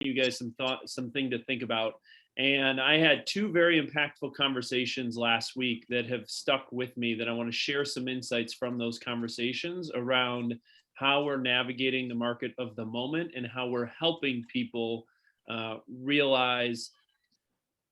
you guys something to think about. And I had two very impactful conversations last week that have stuck with me that I want to share some insights from those conversations around how we're navigating the market of the moment and how we're helping people realize,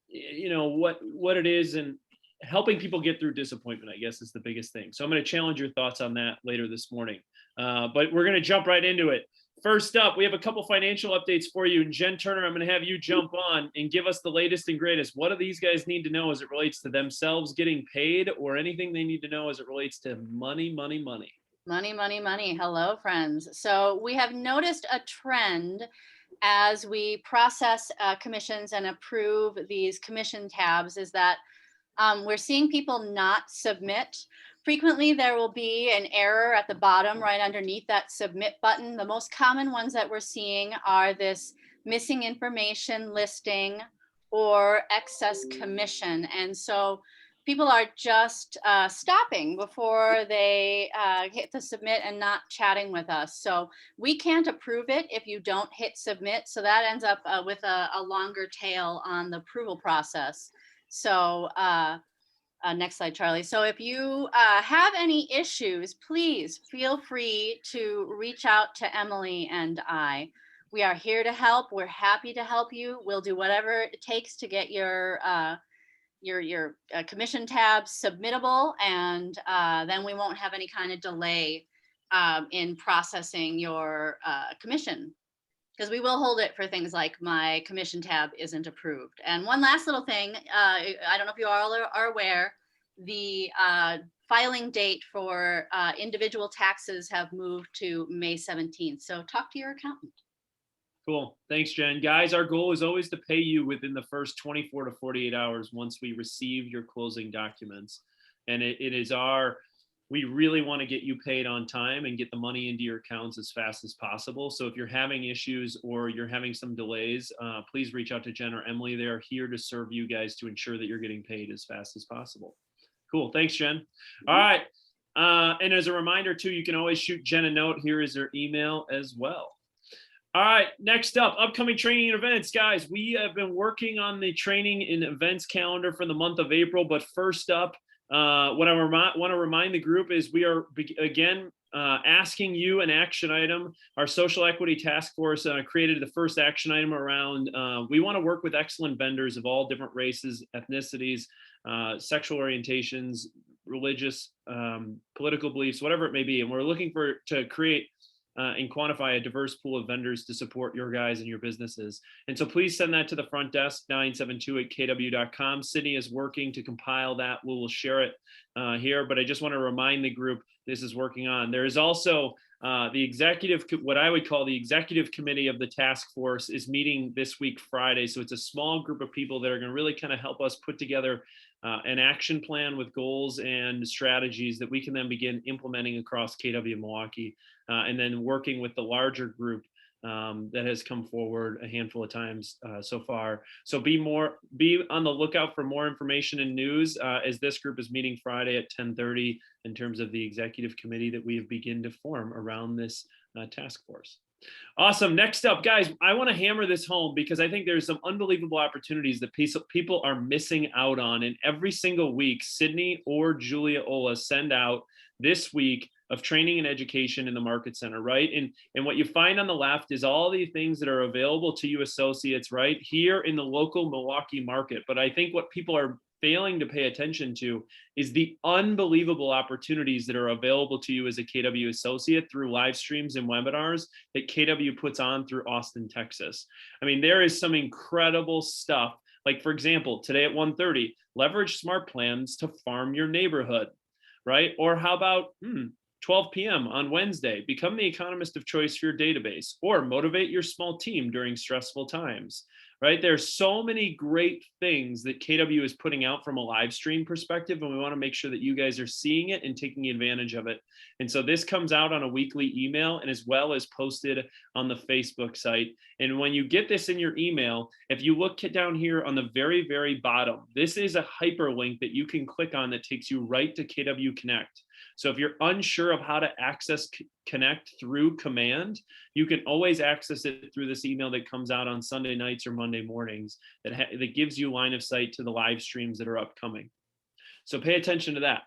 what it is, and helping people get through disappointment, I guess, is the biggest thing. So I'm going to challenge your thoughts on that later this morning. But we're going to jump right into it. First up, we have a couple financial updates for you. And Jen Turner, I'm going to have you jump on and give us the latest and greatest. What do these guys need to know as it relates to themselves getting paid, or anything they need to know as it relates to money, money, money? Money, money, money. Hello, friends. So we have noticed a trend as we process commissions and approve these commission tabs, is that we're seeing people not submit. Frequently, there will be an error at the bottom right underneath that submit button. The most common ones that we're seeing are this missing information listing or excess commission. And so people are just stopping before they hit the submit and not chatting with us. So we can't approve it if you don't hit submit. So that ends up with a longer tail on the approval process. So next slide, Charlie. So if you have any issues, please feel free to reach out to Emily and I. We are here to help. We're happy to help you. We'll do whatever it takes to get your commission tabs submittable, and then we won't have any kind of delay in processing your commission, because we will hold it for things like my commission tab isn't approved. And one last little thing, I don't know if you all are aware, the filing date for individual taxes have moved to May 17th. So talk to your accountant. Cool. Thanks, Jen. Guys, our goal is always to pay you within the first 24 to 48 hours once we receive your closing documents. And we really want to get you paid on time and get the money into your accounts as fast as possible. So if you're having issues or you're having some delays, please reach out to Jen or Emily. They are here to serve you guys to ensure that you're getting paid as fast as possible. Cool. Thanks, Jen. All right. And as a reminder, too, you can always shoot Jen a note. Here is her email as well. All right, next up, upcoming training and events. Guys, we have been working on the training and events calendar for the month of April. But first up, what I want to remind the group is we are, again, asking you an action item. Our social equity task force created the first action item around, we want to work with excellent vendors of all different races, ethnicities, sexual orientations, religious, political beliefs, whatever it may be. And we're looking to create and quantify a diverse pool of vendors to support your guys and your businesses. And so please send that to the front desk, 972@kw.com. Sydney is working to compile that. We will share it here, but I just want to remind the group this is working on. There is also the executive, what I would call the executive committee of the task force, is meeting this week, Friday. So it's a small group of people that are going to really kind of help us put together an action plan with goals and strategies that we can then begin implementing across KW Milwaukee, and then working with the larger group that has come forward a handful of times so far. So be on the lookout for more information and news as this group is meeting Friday at 10:30 in terms of the executive committee that we have begun to form around this task force. Awesome. Next up, guys, I want to hammer this home because I think there's some unbelievable opportunities that people are missing out on. And every single week, Sydney or Julia Ola send out this week of training and education in the market center, right? And what you find on the left is all the things that are available to you associates right here in the local Milwaukee market. But I think what people are failing to pay attention to is the unbelievable opportunities that are available to you as a KW associate through live streams and webinars that KW puts on through Austin, Texas. I mean, there is some incredible stuff. Like, for example, today at 1:30, leverage smart plans to farm your neighborhood, right? Or how about 12 p.m. on Wednesday, become the economist of choice for your database, or motivate your small team during stressful times. right? There's so many great things that KW is putting out from a live stream perspective, and we want to make sure that you guys are seeing it and taking advantage of it. And so this comes out on a weekly email and as well as posted on the Facebook site. And when you get this in your email, if you look down here on the very, very bottom, this is a hyperlink that you can click on that takes you right to KW Connect. So if you're unsure of how to access Connect through command, you can always access it through this email that comes out on Sunday nights or Monday mornings that gives you line of sight to the live streams that are upcoming. So pay attention to that.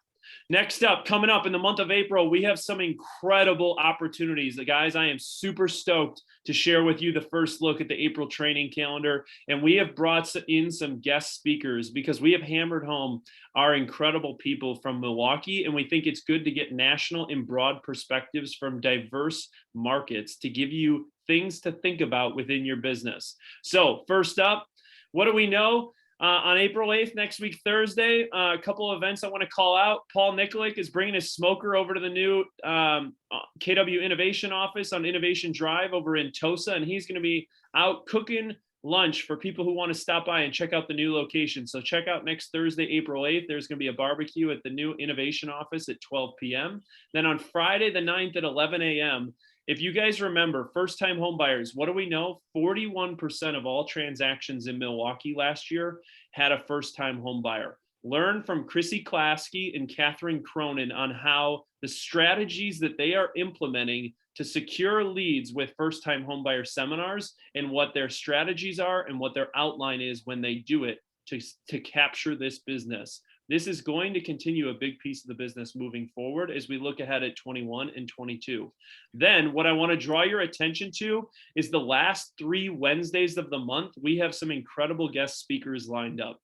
Next up, coming up in the month of April, we have some incredible opportunities. Guys, I am super stoked to share with you the first look at the April training calendar. And we have brought in some guest speakers because we have hammered home our incredible people from Milwaukee. And we think it's good to get national and broad perspectives from diverse markets to give you things to think about within your business. So first up, what do we know? On April 8th, next week, Thursday, a couple of events I want to call out. Paul Nikolic is bringing his smoker over to the new KW Innovation office on Innovation Drive over in Tosa, and he's going to be out cooking lunch for people who want to stop by and check out the new location. So check out next Thursday, April 8th. There's going to be a barbecue at the new Innovation office at 12 p.m. Then on Friday, the 9th at 11 a.m., if you guys remember, first-time home buyers, what do we know? 41% of all transactions in Milwaukee last year had a first-time home buyer. Learn from Chrissy Klasky and Catherine Cronin on how the strategies that they are implementing to secure leads with first-time home buyer seminars and what their strategies are and what their outline is when they do it to capture this business. This is going to continue a big piece of the business moving forward as we look ahead at 21 and 22. Then what I want to draw your attention to is the last 3 Wednesdays of the month, we have some incredible guest speakers lined up.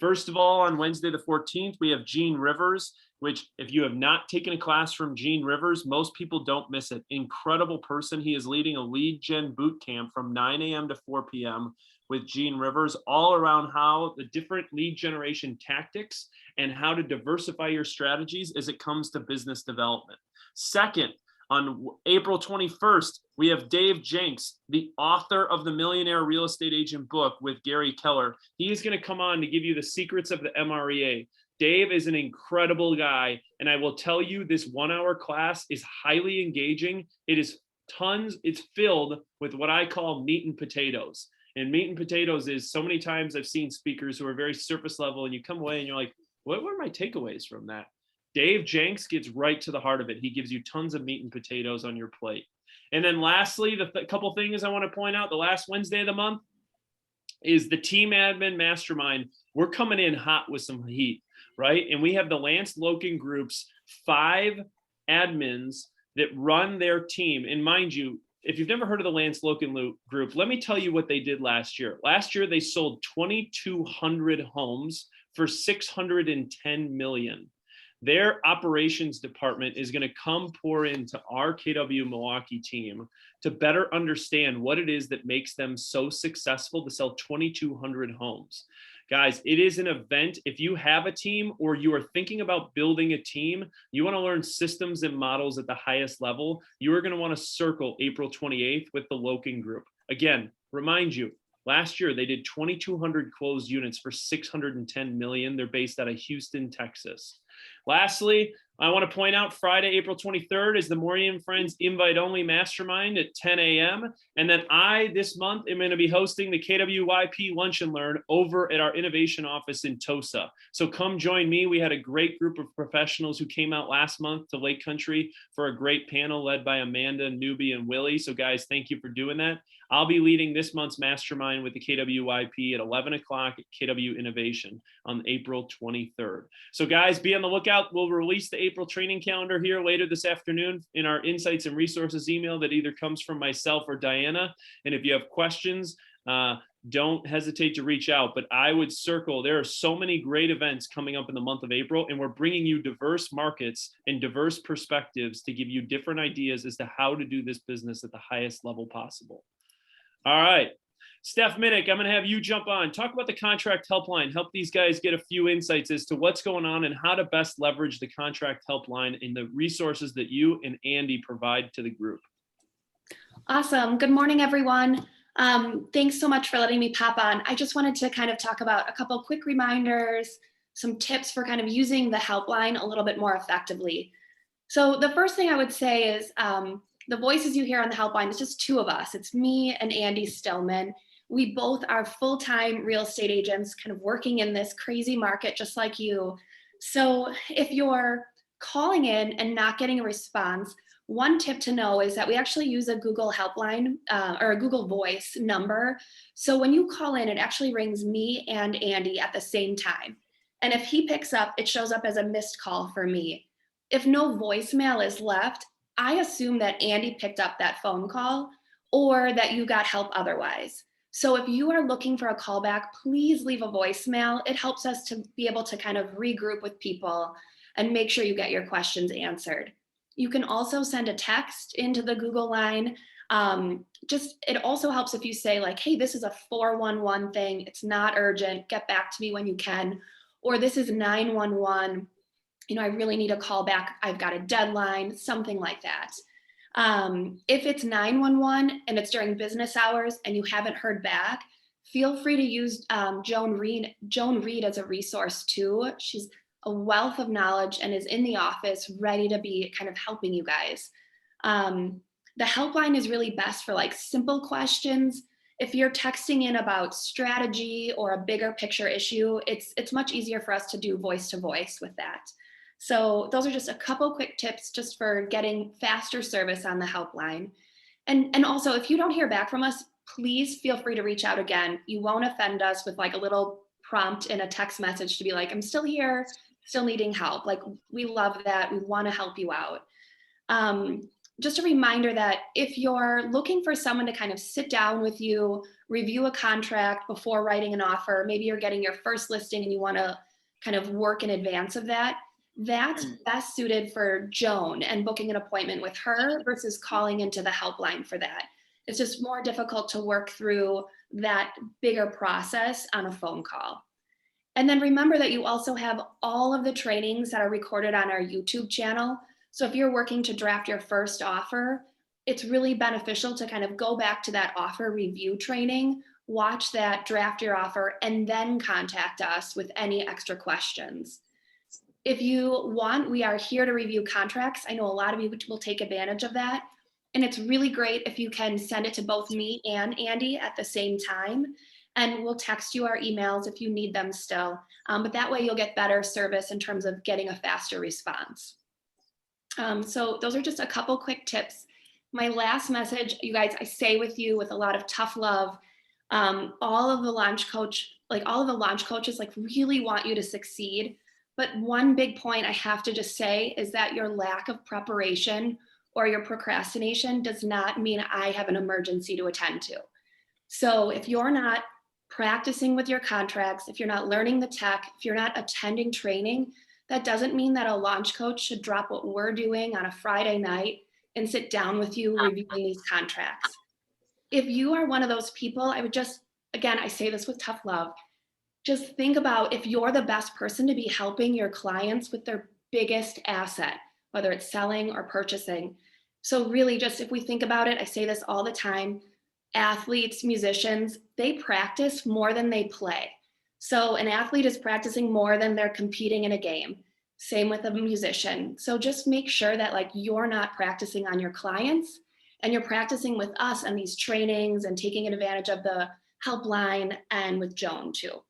First of all, on Wednesday the 14th, we have Gene Rivers, which if you have not taken a class from Gene Rivers, most people don't miss it. Incredible person. He is leading a lead gen boot camp from 9 a.m. to 4 p.m. with Gene Rivers, all around how the different lead generation tactics and how to diversify your strategies as it comes to business development. Second, on April 21st, we have Dave Jenks, the author of the Millionaire Real Estate Agent book with Gary Keller. He is going to come on to give you the secrets of the MREA. Dave is an incredible guy, and I will tell you this 1-hour class is highly engaging. It is it's filled with what I call meat and potatoes. And meat and potatoes is so many times I've seen speakers who are very surface level and you come away and you're like, what were my takeaways from that? Dave Jenks gets right to the heart of it. He gives you tons of meat and potatoes on your plate. And then lastly, the couple things I want to point out, the last Wednesday of the month is the Team Admin Mastermind. We're coming in hot with some heat, right? And we have the Lance Loken Group's 5 admins that run their team. And mind you, if you've never heard of the Lance Loken Group, let me tell you what they did last year. Last year, they sold 2,200 homes for $610 million. Their operations department is going to come pour into our KW Milwaukee team to better understand what it is that makes them so successful to sell 2,200 homes. Guys, it is an event. If you have a team or you are thinking about building a team, you want to learn systems and models at the highest level, you are going to want to circle April 28th with the Loken Group. Again, remind you, last year they did 2,200 closed units for $610 million. They're based out of Houston, Texas. Lastly, I want to point out Friday, April 23rd is the Maury and Friends invite-only mastermind at 10 a.m. And then this month, am going to be hosting the KWYP Lunch and Learn over at our innovation office in Tosa. So come join me. We had a great group of professionals who came out last month to Lake Country for a great panel led by Amanda, Newbie, and Willie. So guys, thank you for doing that. I'll be leading this month's mastermind with the KWYP at 11 o'clock at KW Innovation on April 23rd. So guys, be on the lookout. We'll release the April training calendar here later this afternoon in our insights and resources email that either comes from myself or Diana. And if you have questions, don't hesitate to reach out, but I would circle. There are so many great events coming up in the month of April, and we're bringing you diverse markets and diverse perspectives to give you different ideas as to how to do this business at the highest level possible. All right, Steph Minnick, I'm going to have you jump on. Talk about the contract helpline. Help these guys get a few insights as to what's going on and how to best leverage the contract helpline and the resources that you and Andy provide to the group. Awesome. Good morning, everyone. Thanks so much for letting me pop on. I just wanted to kind of talk about a couple quick reminders, some tips for kind of using the helpline a little bit more effectively. So the first thing I would say is the voices you hear on the helpline is just two of us. It's me and Andy Stillman. We both are full-time real estate agents kind of working in this crazy market just like you. So if you're calling in and not getting a response, one tip to know is that we actually use a Google helpline or a Google Voice number. So when you call in, it actually rings me and Andy at the same time. And if he picks up, it shows up as a missed call for me. If no voicemail is left, I assume that Andy picked up that phone call or that you got help otherwise. So if you are looking for a callback, please leave a voicemail. It helps us to be able to kind of regroup with people and make sure you get your questions answered. You can also send a text into the Google line. It also helps if you say like, hey, this is a 411 thing. It's not urgent. Get back to me when you can. Or this is 911. I really need a call back. I've got a deadline, something like that. If it's 911 and it's during business hours and you haven't heard back, feel free to use Joan Reed as a resource too. She's a wealth of knowledge and is in the office ready to be kind of helping you guys. The helpline is really best for like simple questions. If you're texting in about strategy or a bigger picture issue, it's much easier for us to do voice to voice with that. So those are just a couple quick tips just for getting faster service on the helpline. And also, if you don't hear back from us, please feel free to reach out again. You won't offend us with like a little prompt in a text message to be like, I'm still here, still needing help. Like, we love that. We want to help you out. Just a reminder that if you're looking for someone to kind of sit down with you, review a contract before writing an offer, maybe you're getting your first listing and you want to kind of work in advance of that, that's best suited for Joan and booking an appointment with her versus calling into the helpline for that. It's just more difficult to work through that bigger process on a phone call. And then remember that you also have all of the trainings that are recorded on our YouTube channel. So if you're working to draft your first offer, it's really beneficial to kind of go back to that offer review training, watch that, draft your offer, and then contact us with any extra questions. If you want, we are here to review contracts. I know a lot of you will take advantage of that. And it's really great if you can send it to both me and Andy at the same time. And we'll text you our emails if you need them still. But that way you'll get better service in terms of getting a faster response. So those are just a couple quick tips. My last message, you guys, I say with you with a lot of tough love, all of the launch coaches like really want you to succeed. But one big point I have to just say is that your lack of preparation or your procrastination does not mean I have an emergency to attend to. So if you're not practicing with your contracts, if you're not learning the tech, if you're not attending training, that doesn't mean that a launch coach should drop what we're doing on a Friday night and sit down with you reviewing these contracts. If you are one of those people, I would just, again, I say this with tough love, just think about if you're the best person to be helping your clients with their biggest asset, whether it's selling or purchasing. So really just if we think about it, I say this all the time, athletes, musicians, they practice more than they play. So an athlete is practicing more than they're competing in a game. Same with a musician. So just make sure that like you're not practicing on your clients and you're practicing with us on these trainings and taking advantage of the helpline and with Joan too.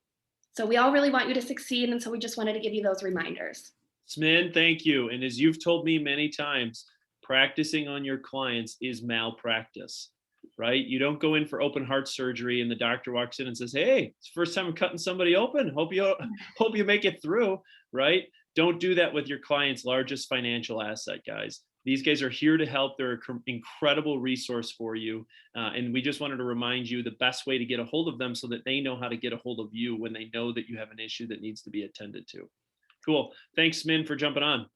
So we all really want you to succeed. And so we just wanted to give you those reminders. Smin, thank you. And as you've told me many times, practicing on your clients is malpractice, right? You don't go in for open heart surgery and the doctor walks in and says, hey, it's the first time I'm cutting somebody open. Hope you make it through, right? Don't do that with your client's largest financial asset, guys. These guys are here to help. They're an incredible resource for you. And we just wanted to remind you the best way to get a hold of them so that they know how to get a hold of you when they know that you have an issue that needs to be attended to. Cool. Thanks, Min, for jumping on.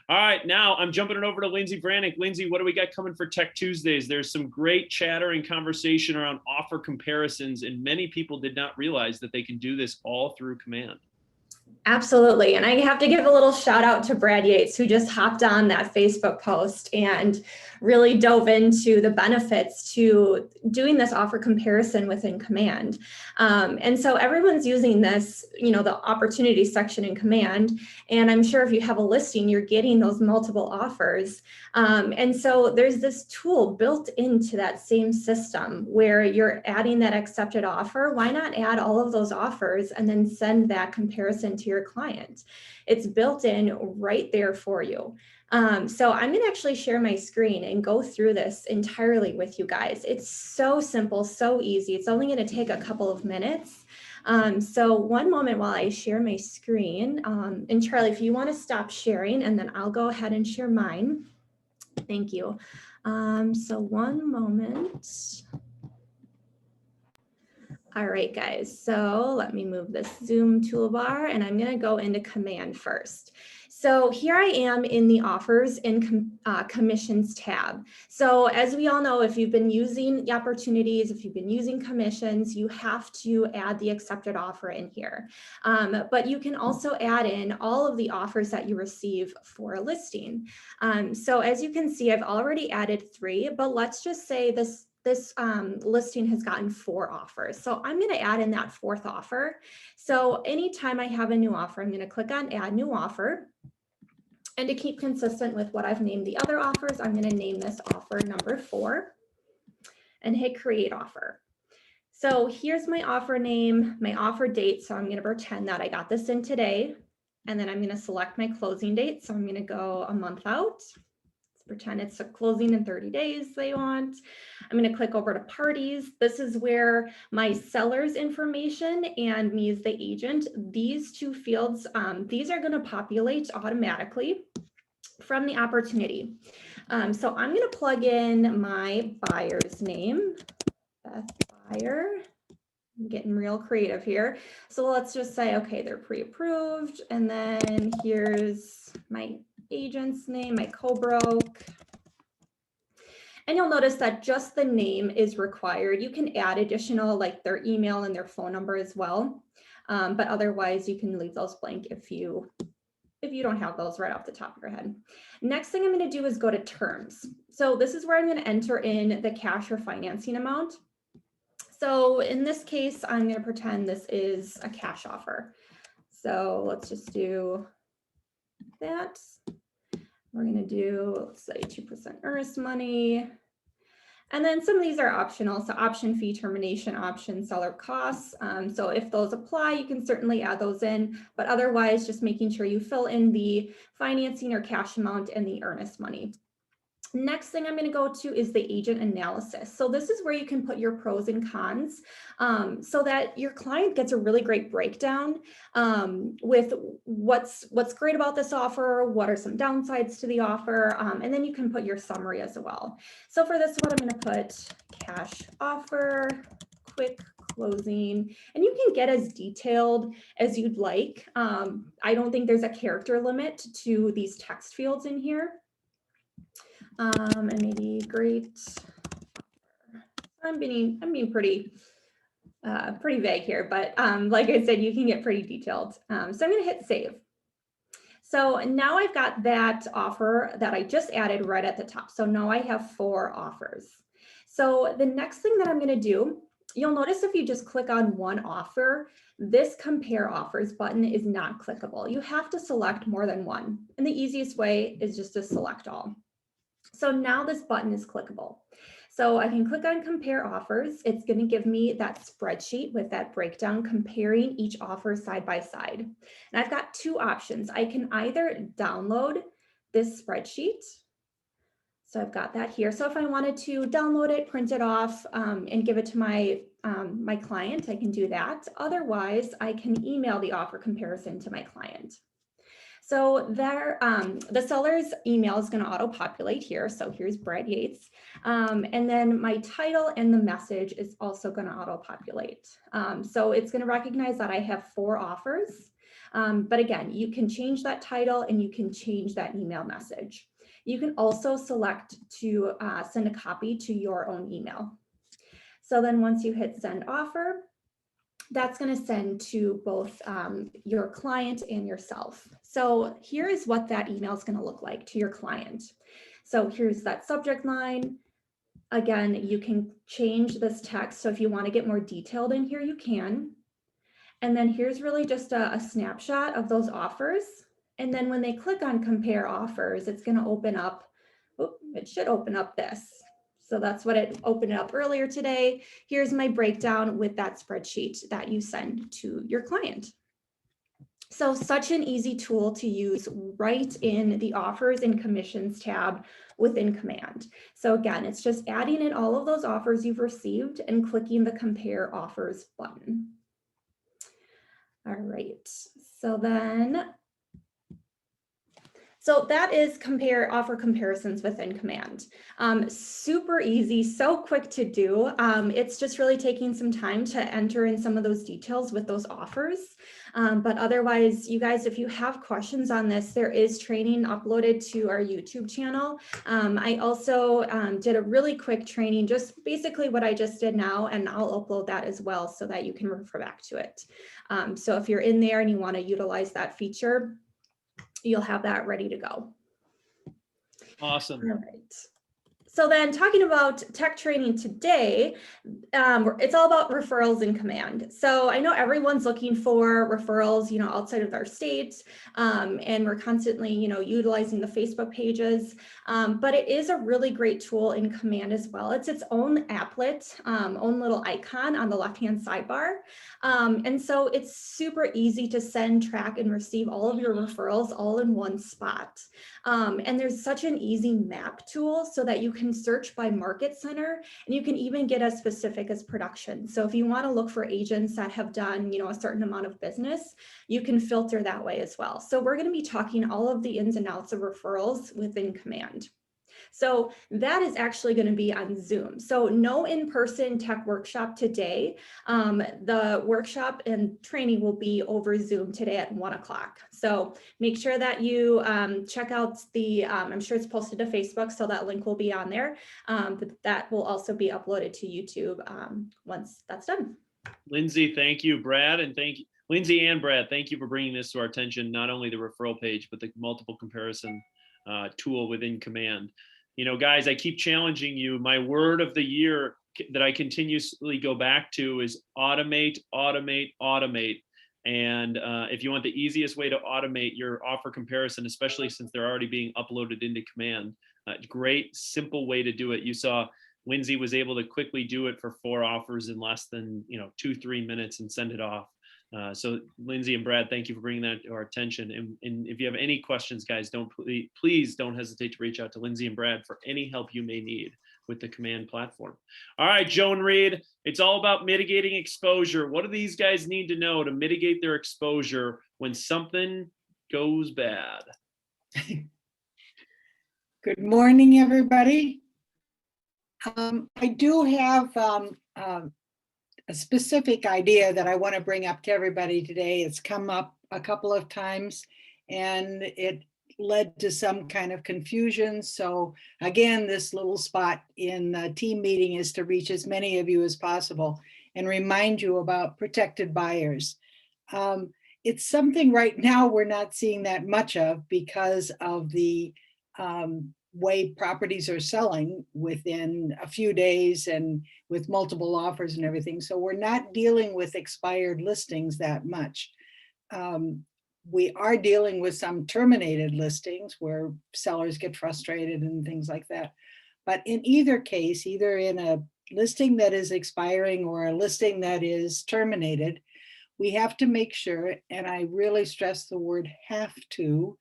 All right, now I'm jumping it over to Lindsay Brannick. Lindsay, what do we got coming for Tech Tuesdays? There's some great chatter and conversation around offer comparisons, and many people did not realize that they can do this all through Command. Absolutely. And I have to give a little shout out to Brad Yates, who just hopped on that Facebook post and really dove into the benefits to doing this offer comparison within Command. And so everyone's using this, the opportunity section in Command. And I'm sure if you have a listing, you're getting those multiple offers. And so there's this tool built into that same system where you're adding that accepted offer. Why not add all of those offers and then send that comparison to your client? It's built in right there for you. So I'm going to actually share my screen and go through this entirely with you guys. It's so simple, so easy. It's only going to take a couple of minutes. So one moment while I share my screen. And Charlie, if you want to stop sharing, and then I'll go ahead and share mine. Thank you. So one moment. All right, guys, so let me move this Zoom toolbar, and I'm going to go into Command first. So here I am in the Offers and Commissions tab. So as we all know, if you've been using the opportunities, if you've been using commissions, you have to add the accepted offer in here. But you can also add in all of the offers that you receive for a listing. So as you can see, I've already added 3, but let's just say this listing has gotten 4 offers. So I'm going to add in that 4th offer. So anytime I have a new offer, I'm going to click on Add New Offer. And to keep consistent with what I've named the other offers, I'm going to name this offer number 4 and hit Create Offer. So here's my offer name, my offer date. So I'm going to pretend that I got this in today. And then I'm going to select my closing date. So I'm going to go a month out. Pretend it's a closing in 30 days they want. I'm going to click over to parties. This is where my seller's information and me as the agent, these 2 fields, these are going to populate automatically from the opportunity. So I'm going to plug in my buyer's name, Beth Buyer. I'm getting real creative here. So let's just say, okay, they're pre-approved. And then here's my agent's name, my co-broke. And you'll notice that just the name is required. You can add additional, like their email and their phone number as well. But otherwise you can leave those blank if you don't have those right off the top of your head. Next thing I'm going to do is go to terms. So this is where I'm going to enter in the cash or financing amount. So in this case, I'm going to pretend this is a cash offer. So let's just do that. We're going to do, let's say 2% earnest money. And then some of these are optional. So option fee, termination option, seller costs. So if those apply, you can certainly add those in, but otherwise just making sure you fill in the financing or cash amount and the earnest money. Next thing I'm going to go to is the agent analysis. So this is where you can put your pros and cons so that your client gets a really great breakdown with what's great about this offer, what are some downsides to the offer, and then you can put your summary as well. So for this one, I'm going to put cash offer, quick closing, and you can get as detailed as you'd like. I don't think there's a character limit to these text fields in here. And maybe great. I'm being pretty vague here, but like I said, you can get pretty detailed. So I'm going to hit save. So now I've got that offer that I just added right at the top. So now I have 4 offers. So the next thing that I'm going to do, you'll notice if you just click on one offer, this compare offers button is not clickable. You have to select more than one. And the easiest way is just to select all. So now this button is clickable. So I can click on compare offers. It's going to give me that spreadsheet with that breakdown comparing each offer side by side. And I've got 2 options. I can either download this spreadsheet. So I've got that here. So if I wanted to download it, print it off, and give it to my client, I can do that. Otherwise, I can email the offer comparison to my client. So there, the seller's email is going to auto-populate here. So here's Brad Yates. And then my title and the message is also going to auto-populate. So it's going to recognize that I have 4 offers. But again, you can change that title and you can change that email message. You can also select to send a copy to your own email. So then once you hit send offer, that's going to send to both your client and yourself. So here is what that email is going to look like to your client. So here's that subject line. Again, you can change this text. So if you want to get more detailed in here, you can. And then here's really just a snapshot of those offers. And then when they click on compare offers, it's going to open up, it should open up this. So that's what it opened up earlier today. Here's my breakdown with that spreadsheet that you send to your client. So such an easy tool to use right in the offers and commissions tab within Command. So again, it's just adding in all of those offers you've received and clicking the compare offers button. All right, so that is compare offer comparisons within Command. Super easy, so quick to do. It's just really taking some time to enter in some of those details with those offers. But otherwise, you guys, if you have questions on this, there is training uploaded to our YouTube channel. I also did a really quick training, just basically what I just did now, and I'll upload that as well so that you can refer back to it. So if you're in there and you want to utilize that feature, you'll have that ready to go. Awesome. All right. So then talking about tech training today, it's all about referrals in Command. So I know everyone's looking for referrals, outside of their state, and we're constantly, utilizing the Facebook pages, but it is a really great tool in Command as well. It's its own applet, own little icon on the left-hand sidebar. And so it's super easy to send, track, and receive all of your referrals all in one spot. And there's such an easy map tool so that you can search by market center, and you can even get as specific as production. So if you want to look for agents that have done, a certain amount of business, you can filter that way as well. So we're going to be talking all of the ins and outs of referrals within Command. So that is actually going to be on Zoom. So no in-person tech workshop today. The workshop and training will be over Zoom today at 1 o'clock. So make sure that you check out I'm sure it's posted to Facebook, so that link will be on there. But that will also be uploaded to YouTube once that's done. Lindsay, thank you. Brad, and thank you. Lindsay and Brad, thank you for bringing this to our attention, not only the referral page, but the multiple comparison tool within Command. Guys, I keep challenging you. My word of the year that I continuously go back to is automate, automate, automate. And if you want the easiest way to automate your offer comparison, especially since they're already being uploaded into Command, great, simple way to do it. You saw Lindsay was able to quickly do it for 4 offers in less than 2-3 minutes and send it off. So Lindsay and Brad, thank you for bringing that to our attention. And if you have any questions, guys, please don't hesitate to reach out to Lindsay and Brad for any help you may need with the Command platform. All right, Joan Reed, it's all about mitigating exposure. What do these guys need to know to mitigate their exposure when something goes bad? Good morning, everybody. I do have a specific idea that I want to bring up to everybody today. It's come up a couple of times and it led to some kind of confusion. So again, this little spot in the team meeting is to reach as many of you as possible and remind you about protected buyers. It's something right now we're not seeing that much of because of the way properties are selling within a few days and with multiple offers and everything. So we're not dealing with expired listings that much. We are dealing with some terminated listings where sellers get frustrated and things like that. But in either case, either in a listing that is expiring or a listing that is terminated, we have to make sure, and I really stress the word have to,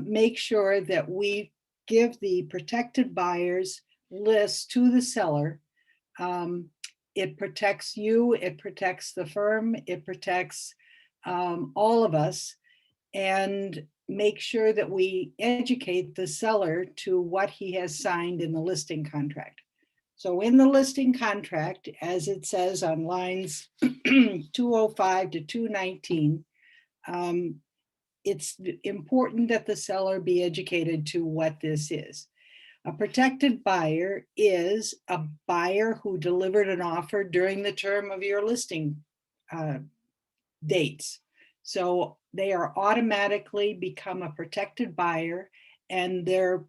make sure that we give the protected buyers list to the seller. It protects you, it protects the firm, it protects all of us, and make sure that we educate the seller to what he has signed in the listing contract. So in the listing contract, as it says on lines 205 to 219, it's important that the seller be educated to what this is. A protected buyer is a buyer who delivered an offer during the term of your listing dates. So they are automatically become a protected buyer, and their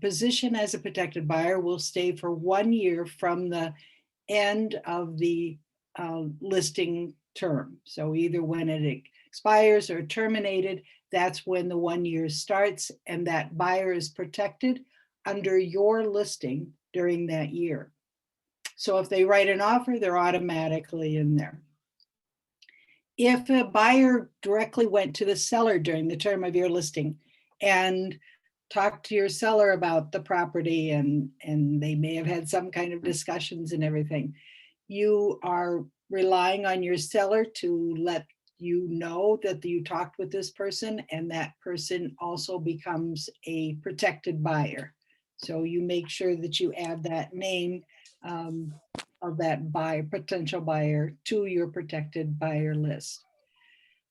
position as a protected buyer will stay for 1 year from the end of the listing term. So either when it expires or terminated, that's when the 1 year starts, and that buyer is protected under your listing during that year. So if they write an offer, they're automatically in there. If a buyer directly went to the seller during the term of your listing and talked to your seller about the property, and they may have had some kind of discussions and everything, you are relying on your seller to let you know that you talked with this person, and that person also becomes a protected buyer. So you make sure that you add that name of that buyer, potential buyer, to your protected buyer list.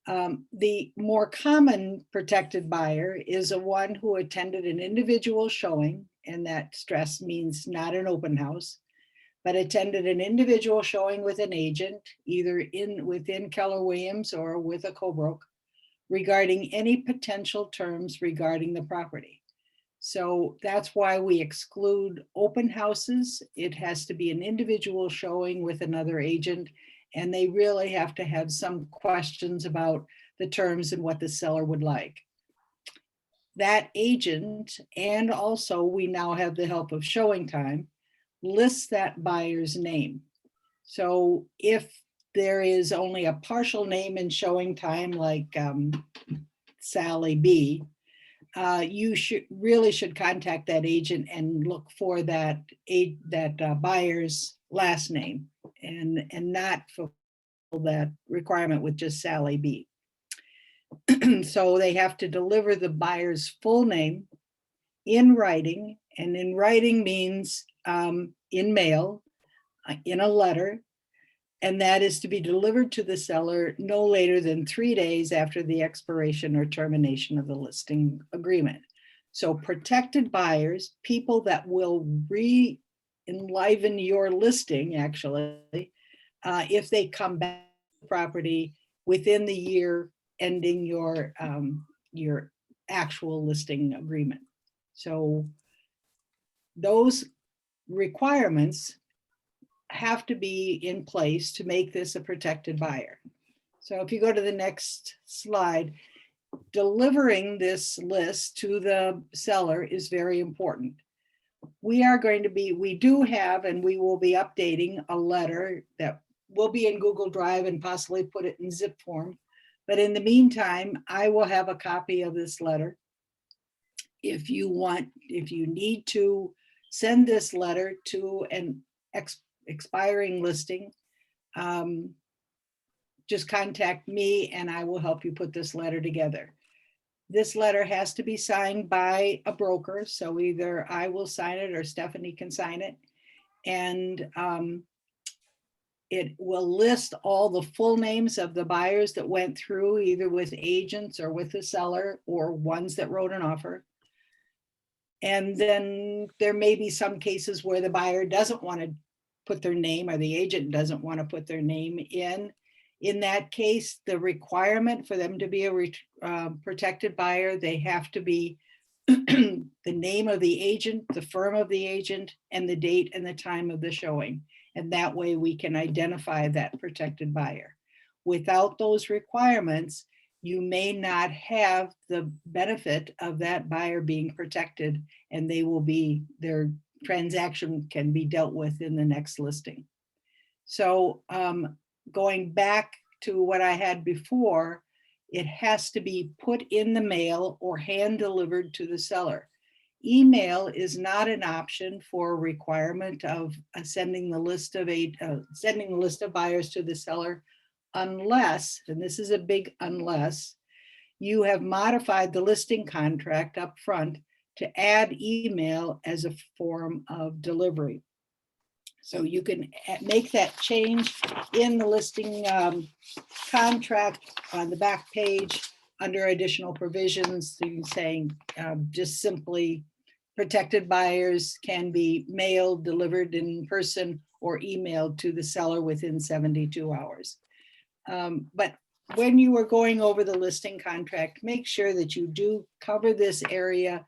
The more common protected buyer is a one who attended an individual showing, and that stress means not an open house, but attended an individual showing with an agent, either within Keller Williams or with a co-broke, regarding any potential terms regarding the property. So that's why we exclude open houses. It has to be an individual showing with another agent, and they really have to have some questions about the terms and what the seller would like. That agent, and also we now have the help of Showing Time, lists that buyer's name. So if there is only a partial name in Showing Time, like Sally B, you should contact that agent and look for that buyer's last name, and not fulfill that requirement with just Sally B. So they have to deliver the buyer's full name in writing, and in writing means in mail, in a letter, and that is to be delivered to the seller no later than 3 days after the expiration or termination of the listing agreement. So protected buyers, people that will re-enliven your listing, actually, if they come back to the property within the year ending your actual listing agreement. So those requirements have to be in place to make this a protected buyer. So if you go to the next slide, delivering this list to the seller is very important. We do have, and we will be updating a letter that will be in Google Drive and possibly put it in zip form. But in the meantime, I will have a copy of this letter. If you need to send this letter to an expiring listing, just contact me and I will help you put this letter together. This letter has to be signed by a broker, so either I will sign it or Stephanie can sign it. And it will list all the full names of the buyers that went through, either with agents or with the seller, or ones that wrote an offer. And then there may be some cases where the buyer doesn't want to put their name, or the agent doesn't want to put their name in. In that case, the requirement for them to be a protected buyer, they have to be the name of the agent, the firm of the agent, and the date and the time of the showing. And that way we can identify that protected buyer. Without those requirements, you may not have the benefit of that buyer being protected, and their transaction can be dealt with in the next listing. So going back to what I had before, it has to be put in the mail or hand delivered to the seller. Email is not an option for a requirement of sending the list of buyers to the seller, unless, and this is a big unless, you have modified the listing contract up front to add email as a form of delivery. So you can make that change in the listing contract on the back page under additional provisions, saying just simply protected buyers can be mailed, delivered in person, or emailed to the seller within 72 hours. But when you are going over the listing contract, make sure that you do cover this area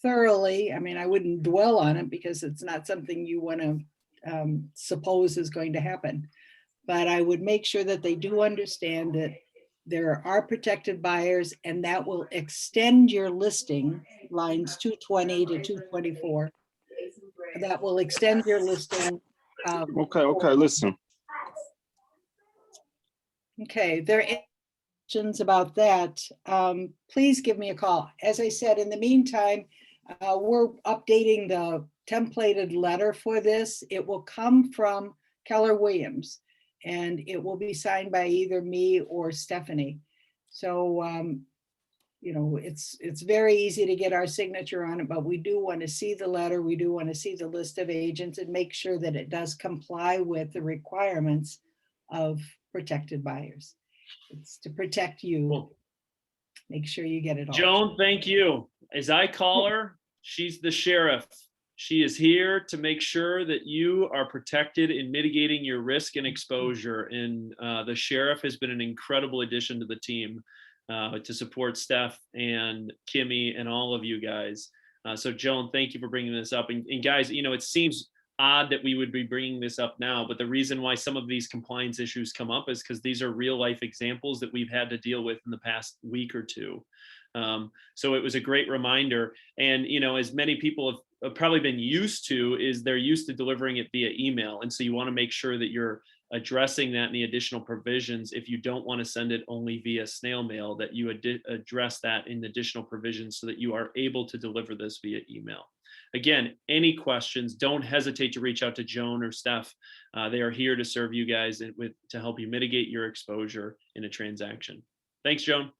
thoroughly. I mean, I wouldn't dwell on it because it's not something you want to suppose is going to happen. But I would make sure that they do understand that there are protected buyers, and that will extend your listing, lines 220 to 224. That will extend your listing. Okay, listen. Okay, there are questions about that. Please give me a call. As I said, in the meantime, we're updating the templated letter for this. It will come from Keller Williams, and it will be signed by either me or Stephanie. So, you know, it's very easy to get our signature on it, but we do want to see the letter. We do want to see the list of agents and make sure that it does comply with the requirements of protected buyers. It's to protect you. Cool. Make sure you get it all. Joan, thank you. As I call her, she's the sheriff. She is here to make sure that you are protected in mitigating your risk and exposure. And the sheriff has been an incredible addition to the team to support Steph and Kimmy and all of you guys. So Joan, thank you for bringing this up. And guys, you know, it seems odd that we would be bringing this up now, but the reason why some of these compliance issues come up is because these are real life examples that we've had to deal with in the past week or two. So it was a great reminder. And, you know, as many people have probably been used to, is they're used to delivering it via email. And so you want to make sure that you're addressing that in the additional provisions. If you don't want to send it only via snail mail, that you address that in additional provisions so that you are able to deliver this via email. Again, any questions, don't hesitate to reach out to Joan or Steph. They are here to serve you guys to help you mitigate your exposure in a transaction. Thanks, Joan.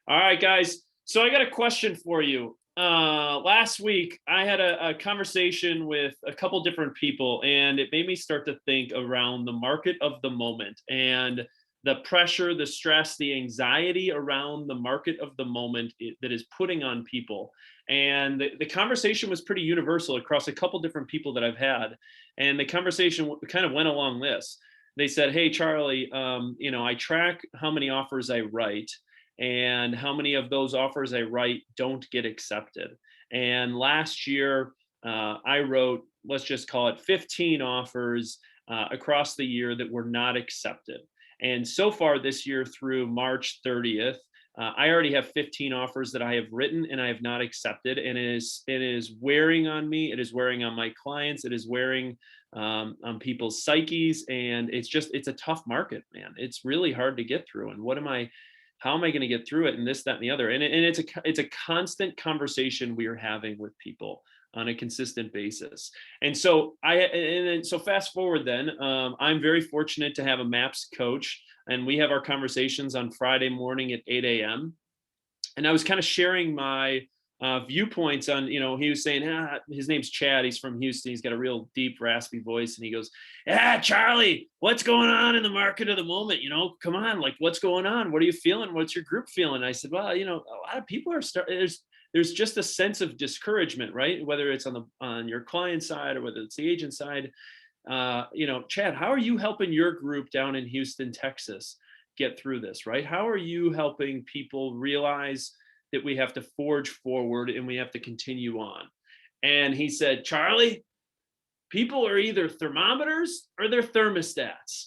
All right, guys. So I got a question for you. Last week, I had a conversation with a couple different people, and it made me start to think around the market of the moment and the pressure, the stress, the anxiety around the market of the moment that is putting on people. And the conversation was pretty universal across a couple different people that I've had. And the conversation kind of went along this. They said, hey, Charlie, you know, I track how many offers I write and how many of those offers I write don't get accepted. And last year, I wrote, let's just call it 15 offers across the year that were not accepted. And so far this year through March 30th, I already have 15 offers that I have written and I have not accepted. And it is wearing on me. It is wearing on my clients. It is wearing on people's psyches. And it's a tough market, man. It's really hard to get through. And how am I going to get through it? And this, that, and the other. And it's a constant conversation we are having with people on a consistent basis. And so so fast forward then, I'm very fortunate to have a MAPS coach, and we have our conversations on Friday morning at 8 a.m. And I was kind of sharing my viewpoints on, you know, he was saying, his name's Chad. He's from Houston. He's got a real deep, raspy voice. And he goes, Charlie, what's going on in the market of the moment? You know, come on, like, what's going on? What are you feeling? What's your group feeling? I said, well, you know, a lot of people are there's just a sense of discouragement, right? Whether it's on your client side or whether it's the agent side. You know, Chad, how are you helping your group down in Houston, Texas get through this, right? How are you helping people realize that we have to forge forward and we have to continue on? And he said, Charlie, people are either thermometers or they're thermostats.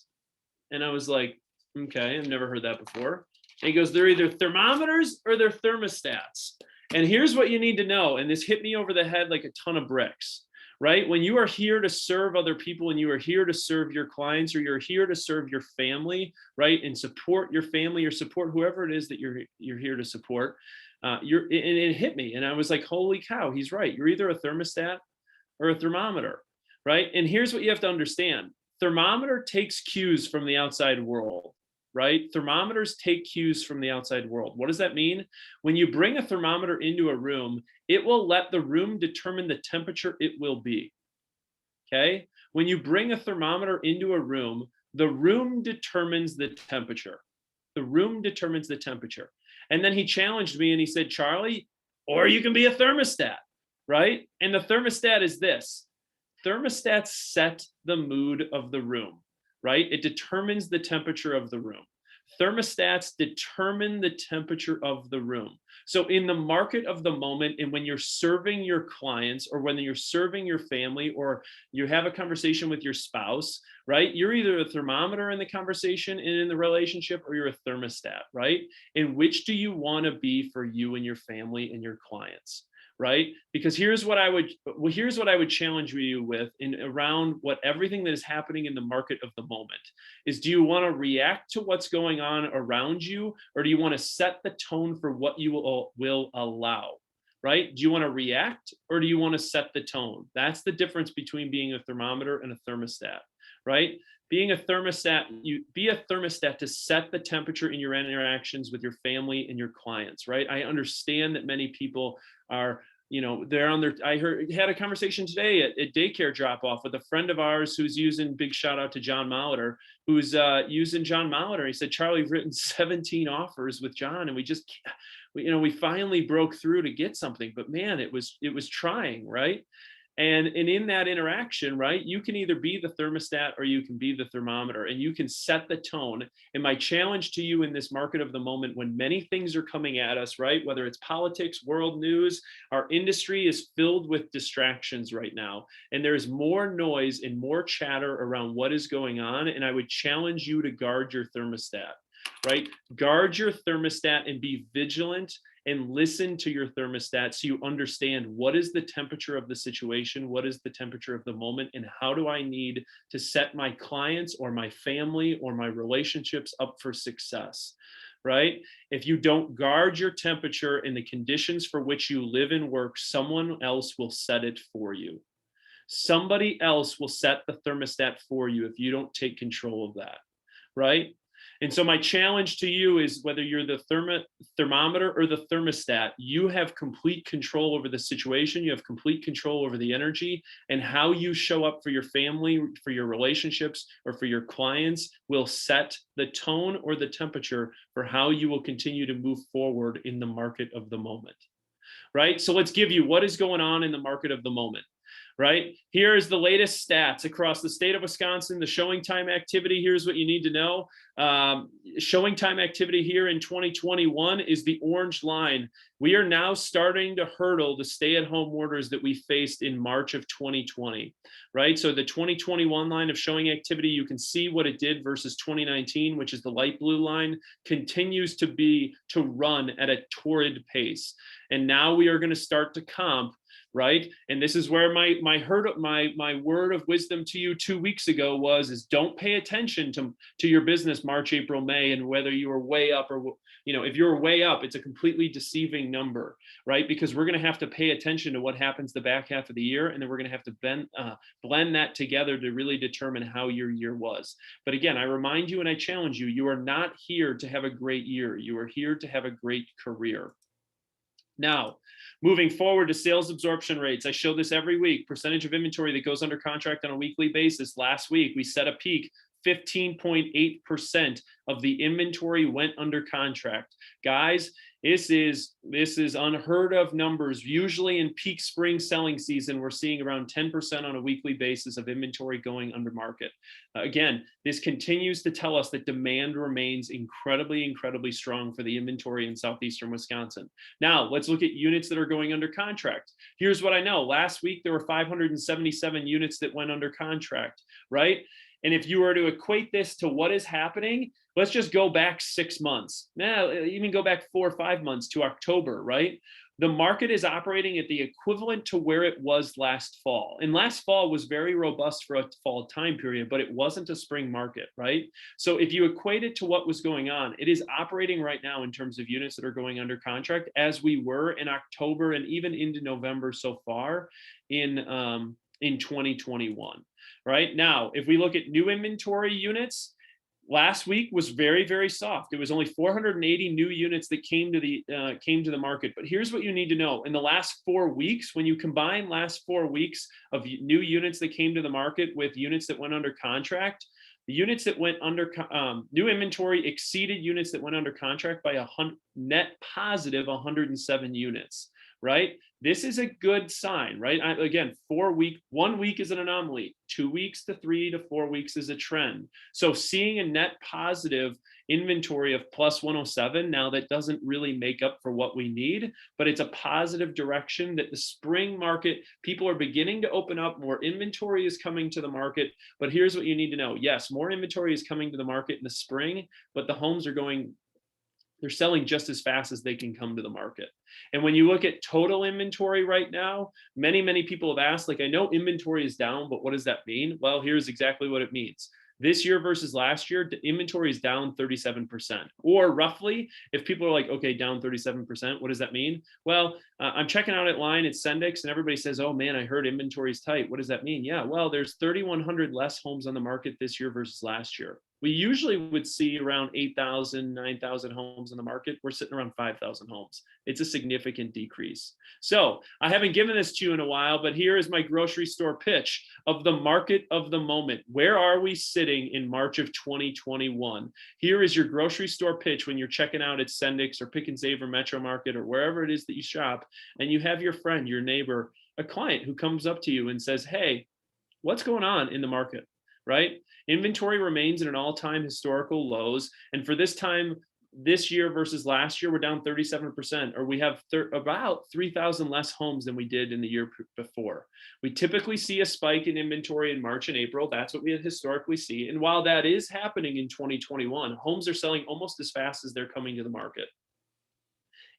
And I was like, okay, I've never heard that before. And he goes, they're either thermometers or they're thermostats. And here's what you need to know. And this hit me over the head like a ton of bricks, right? When you are here to serve other people and you are here to serve your clients, or you're here to serve your family, right? And support your family or support whoever it is that you're here to support. And it hit me. And I was like, holy cow, he's right. You're either a thermostat or a thermometer, right? And here's what you have to understand. Thermometer takes cues from the outside world. Right? Thermometers take cues from the outside world. What does that mean? When you bring a thermometer into a room, it will let the room determine the temperature it will be. Okay? When you bring a thermometer into a room, the room determines the temperature. The room determines the temperature. And then he challenged me and he said, Charlie, or you can be a thermostat, right? And the thermostat is this. Thermostats set the mood of the room. right? It determines the temperature of the room. Thermostats determine the temperature of the room. So in the market of the moment, and when you're serving your clients, or when you're serving your family, or you have a conversation with your spouse, right? You're either a thermometer in the conversation and in the relationship, or you're a thermostat, right? And which do you want to be for you and your family and your clients? Right? Because here's what I would challenge you with in around what everything that is happening in the market of the moment is, do you want to react to what's going on around you, or do you want to set the tone for what you will allow? Right? Do you want to react, or do you want to set the tone? That's the difference between being a thermometer and a thermostat, right? Being a thermostat, you be a thermostat to set the temperature in your interactions with your family and your clients, right? I understand that many people are, they're on their, had a conversation today at daycare drop off with a friend of ours who's using, big shout out to John Molitor, who's using John Molitor. He said, Charlie, we've written 17 offers with John, and we finally broke through to get something, but man, it was trying, right? And in that interaction, right, you can either be the thermostat or you can be the thermometer, and you can set the tone. And my challenge to you in this market of the moment, when many things are coming at us, right, whether it's politics, world news, our industry is filled with distractions right now. And there's more noise and more chatter around what is going on. And I would challenge you to guard your thermostat, right? Guard your thermostat and be vigilant and listen to your thermostat so you understand what is the temperature of the situation, what is the temperature of the moment, and how do I need to set my clients or my family or my relationships up for success, right? If you don't guard your temperature and the conditions for which you live and work, someone else will set it for you. Somebody else will set the thermostat for you if you don't take control of that, right? And so my challenge to you is, whether you're the thermometer or the thermostat, you have complete control over the situation. You have complete control over the energy, and how you show up for your family, for your relationships, or for your clients will set the tone or the temperature for how you will continue to move forward in the market of the moment, right? So let's give you what is going on in the market of the moment. Right? Here is the latest stats across the state of Wisconsin. The showing time activity, here's what you need to know. Showing time activity here in 2021 is the orange line. We are now starting to hurdle the stay-at-home orders that we faced in March of 2020, right? So the 2021 line of showing activity, you can see what it did versus 2019, which is the light blue line, continues to run at a torrid pace. And now we are going to start to comp, right? And this is where my word of wisdom to you 2 weeks ago is don't pay attention to your business March, April, May, and whether you are way up or, if you're way up, it's a completely deceiving number, right? Because we're going to have to pay attention to what happens the back half of the year, and then we're going to have to blend that together to really determine how your year was. But again, I remind you and I challenge you, you are not here to have a great year. You are here to have a great career. Now, moving forward to sales absorption rates. I show this every week, percentage of inventory that goes under contract on a weekly basis. Last week, we set a peak, 15.8% of the inventory went under contract. Guys, this is unheard of numbers. Usually in peak spring selling season, we're seeing around 10% on a weekly basis of inventory going under market. Again, this continues to tell us that demand remains incredibly, incredibly strong for the inventory in southeastern Wisconsin. Now, let's look at units that are going under contract. Here's what I know. Last week, there were 577 units that went under contract, right? And if you were to equate this to what is happening, let's just go back 6 months. Now, even go back 4 or 5 months to October, right? The market is operating at the equivalent to where it was last fall. And last fall was very robust for a fall time period, but it wasn't a spring market, right? So if you equate it to what was going on, it is operating right now in terms of units that are going under contract as we were in October and even into November so far in 2021. Right now, if we look at new inventory units, last week was very, very soft. It was only 480 new units that came to the market. But here's what you need to know. In the last 4 weeks, when you combine last 4 weeks of new units that came to the market with units that went under contract, the units that went under new inventory exceeded units that went under contract by a net positive 107 units. right? This is a good sign, right? Again, 1 week is an anomaly, 2 weeks to 3 to 4 weeks is a trend. So seeing a net positive inventory of plus 107, now that doesn't really make up for what we need, but it's a positive direction that the spring market, people are beginning to open up, more inventory is coming to the market. But here's what you need to know. Yes, more inventory is coming to the market in the spring, but the homes are they're selling just as fast as they can come to the market. And when you look at total inventory right now, many people have asked, like, I know inventory is down, but what does that mean? Well, here's exactly what it means. This year versus last year, the inventory is down 37%. Or roughly, if people are like, okay, down 37%, what does that mean? Well, I'm checking out at line at Sendix and everybody says, oh man, I heard inventory is tight. What does that mean? Yeah, well, there's 3,100 less homes on the market this year versus last year. We usually would see around 8,000, 9,000 homes in the market. We're sitting around 5,000 homes. It's a significant decrease. So I haven't given this to you in a while, but here is my grocery store pitch of the market of the moment. Where are we sitting in March of 2021? Here is your grocery store pitch when you're checking out at Sendix or Pick and Save or Metro Market or wherever it is that you shop, and you have your friend, your neighbor, a client who comes up to you and says, hey, what's going on in the market, right? Inventory remains at an all-time historical lows. And for this time, this year versus last year, we're down 37%, or we have about 3,000 less homes than we did in the year before. We typically see a spike in inventory in March and April. That's what we historically see. And while that is happening in 2021, homes are selling almost as fast as they're coming to the market.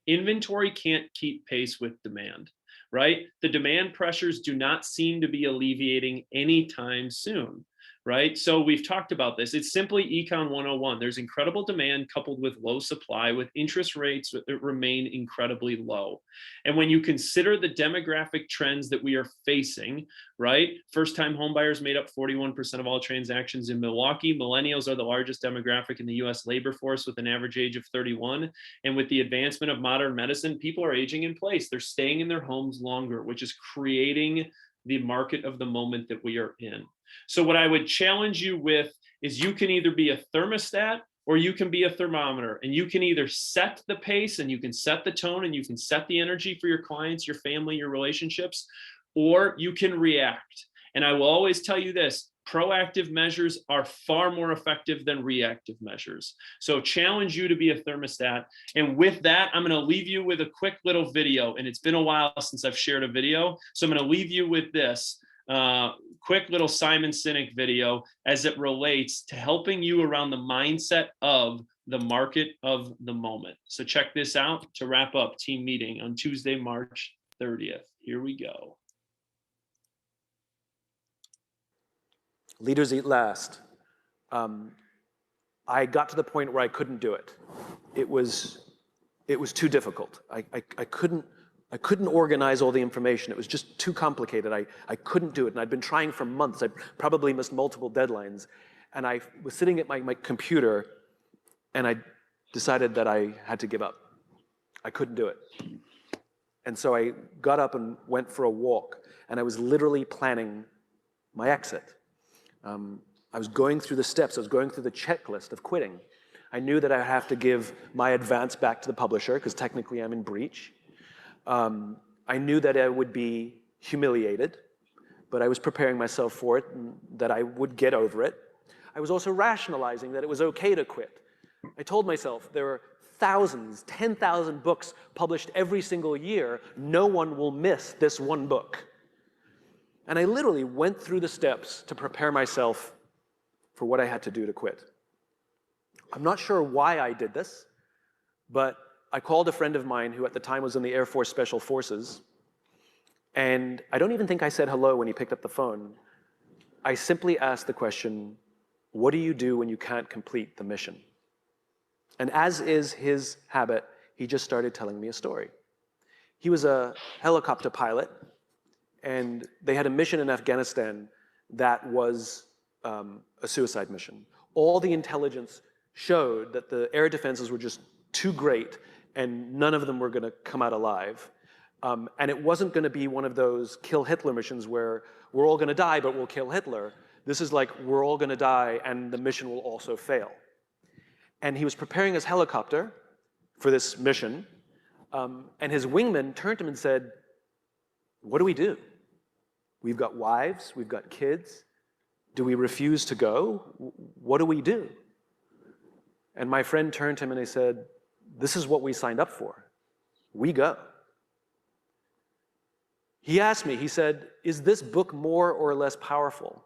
Inventory can't keep pace with demand, right? The demand pressures do not seem to be alleviating anytime soon. Right? So we've talked about this. It's simply Econ 101. There's incredible demand coupled with low supply, with interest rates that remain incredibly low. And when you consider the demographic trends that we are facing, right? First-time homebuyers made up 41% of all transactions in Milwaukee. Millennials are the largest demographic in the US labor force with an average age of 31. And with the advancement of modern medicine, people are aging in place. They're staying in their homes longer, which is creating the market of the moment that we are in. So what I would challenge you with is you can either be a thermostat or you can be a thermometer, and you can either set the pace and you can set the tone and you can set the energy for your clients, your family, your relationships, or you can react. And I will always tell you this, proactive measures are far more effective than reactive measures. So challenge you to be a thermostat. And with that, I'm going to leave you with a quick little video. And it's been a while since I've shared a video. So I'm going to leave you with this quick little Simon Sinek video as it relates to helping you around the mindset of the market of the moment. So check this out to wrap up team meeting on Tuesday, March 30th. Here we go. Leaders eat last. I got to the point where I couldn't do it. It was too difficult. I couldn't organize all the information. It was just too complicated. I couldn't do it. And I'd been trying for months. I probably missed multiple deadlines. And I was sitting at my computer and I decided that I had to give up. I couldn't do it. And so I got up and went for a walk, and I was literally planning my exit. I was going through the steps. I was going through the checklist of quitting. I knew that I would have to give my advance back to the publisher because technically I'm in breach. I knew that I would be humiliated, but I was preparing myself for it and that I would get over it. I was also rationalizing that it was okay to quit. I told myself there are thousands, 10,000 books published every single year. No one will miss this one book. And I literally went through the steps to prepare myself for what I had to do to quit. I'm not sure why I did this, but I called a friend of mine who at the time was in the Air Force Special Forces, and I don't even think I said hello when he picked up the phone. I simply asked the question, what do you do when you can't complete the mission? And as is his habit, he just started telling me a story. He was a helicopter pilot, and they had a mission in Afghanistan that was a suicide mission. All the intelligence showed that the air defenses were just too great and none of them were going to come out alive. And it wasn't going to be one of those kill Hitler missions where we're all going to die, but we'll kill Hitler. This is like we're all going to die and the mission will also fail. And he was preparing his helicopter for this mission, And his wingman turned to him and said, what do we do? We've got wives, we've got kids. Do we refuse to go? What do we do? And my friend turned to him and he said, this is what we signed up for. We go. He asked me, he said, is this book more or less powerful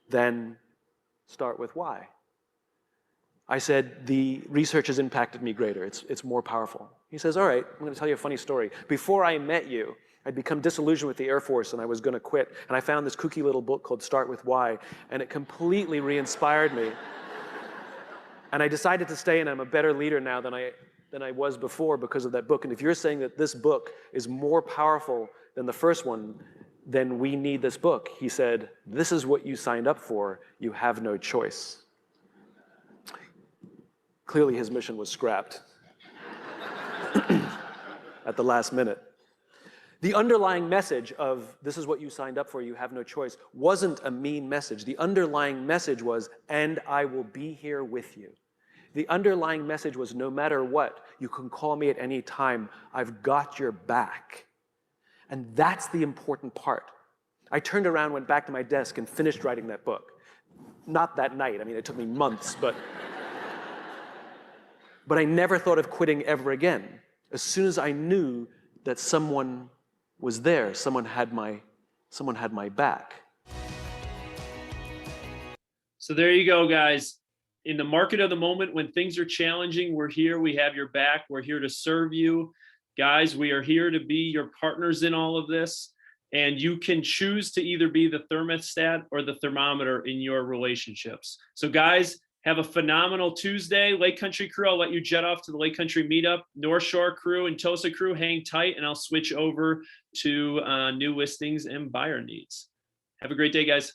than Start With Why? I said, the research has impacted me greater. It's more powerful. He says, all right, I'm going to tell you a funny story. Before I met you, I'd become disillusioned with the Air Force and I was going to quit. And I found this kooky little book called Start With Why, and it completely re-inspired me. And I decided to stay, and I'm a better leader now than I was before because of that book. And if you're saying that this book is more powerful than the first one, then we need this book. He said, this is what you signed up for. You have no choice. Clearly his mission was scrapped at the last minute. The underlying message of this is what you signed up for, you have no choice, wasn't a mean message. The underlying message was, and I will be here with you. The underlying message was, no matter what, you can call me at any time. I've got your back. And that's the important part. I turned around, went back to my desk, and finished writing that book. Not that night. I mean, it took me months, but I never thought of quitting ever again. As soon as I knew that someone was there, someone had my back. So there you go, guys. In the market of the moment, when things are challenging, we're here. We have your back. We're here to serve you. Guys, we are here to be your partners in all of this. And you can choose to either be the thermostat or the thermometer in your relationships. So guys, have a phenomenal Tuesday. Lake Country crew, I'll let you jet off to the Lake Country meetup. North Shore crew and Tosa crew, hang tight, and I'll switch over to new listings and buyer needs. Have a great day, guys.